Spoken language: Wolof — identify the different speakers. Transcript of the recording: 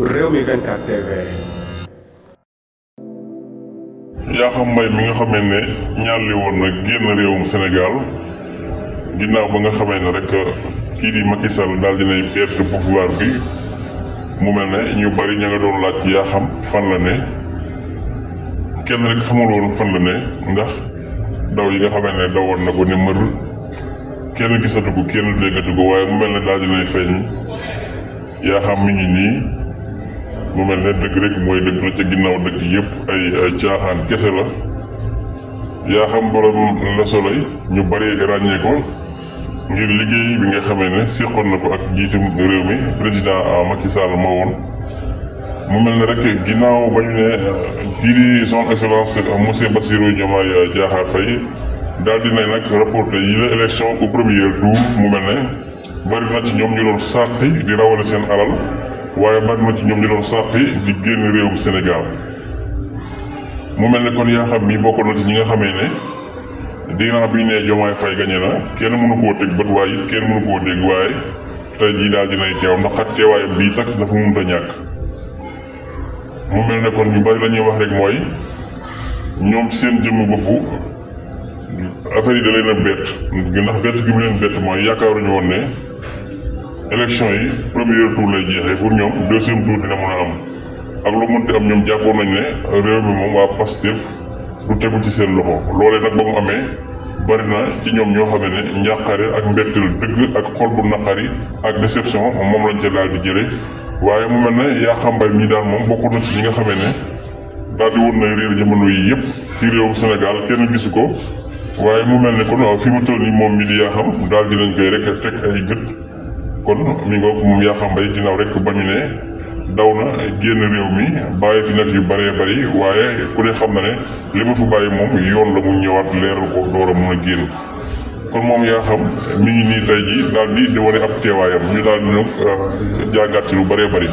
Speaker 1: Rewmi 24 TV.
Speaker 2: Yakham Mbaye mi nga xamee ne ñaarli woon na génn réewum Sénégal ginnaaw ba nga xamee ne rek kii di Macky Sall daal dinay perdre pouvoir bi mu mel ne ñu bari ña nga doon laaj Yakham fan la ne kenn rek xamul woon fan la ne ndax daw yi nga xamee ne dawoon na ko ne mër kenn gisatu ko kenn déggatu ko waaye mu mel ne daal dinay feeñ Yakham mi ngi nii mu mel ne dëgg rek mooy dëgg la ca ginnaaw dëgg yëpp ay caaxaan kese la Yakham borom Le Soleil ñu bari ràññee ko ngir liggéey bi nga xamee ne seqoon na ko ak jiitum réew mi président Macky Sall ma woon mu mel ne rek ginnaaw ba ñu ne kii di son excellence monsieur Bassirou Diomaye Diakhar Faye daal dina nag rapporté yi la élection au premier tour mu mel ne bari na ci ñoom ñu doon sàqi di rawale seen alal waaye bari na ci ñoom ñu doon sàqi di génn réewum Sénégal mu mel ne kon Yakham mi bokkoon na ci ñi nga xamee ne dinaa bi ñu ne Diomaye Faye gañe na kenn mënu koo teg bët waaye it kenn mënu koo dégg waaye tey jii daal dinay teew ndax kat teewaayam bii sax dafa mënut a ñàkk mu mel ne kon ñu bari la ñuy wax rek mooy ñoom seen jëmm bopp affaire yi da leen a bett ndax bett gi mu leen bett mooy yaakaaruñu woon ne élection yi premier tour lay jeexee pour ñoom deuxième tour dina mën a am ak lu mënti am ñoom jàppoon nañ ne réew mi moom waa Pastef du tegu ci seen loxo loolee nag ba mu amee bari na ci ñoom ñoo xam ne njàqare ak mbettel dëgg ak xol bu naqari ak déception moom lañ ca daal di jële waaye mu mel ne Yakham Mbaye mii daal moom bokk na ci ñi nga xamee ne daal di woon na réer jamono yi yëpp ci réewum Sénégal kenn gisu ko waaye mu mel ne kon fi mu toll nii moom mi di Yakham daal di nañ koy rek teg ay gët kon mi ngoog moom Yakham Mbaye ginnaaw rek ba ñu ne daw na génn réew mi bàyyi fi nag yu bëree bëri waaye ku ne xam na ne li ma fi bàyyi moom yoon la mu ñëwaat leeral ko door a mun a génn kon moom Yakham mi ngi nii tey ji daal di wane ab teewaayam ñu daal di nag jàngat ci lu bëree bëri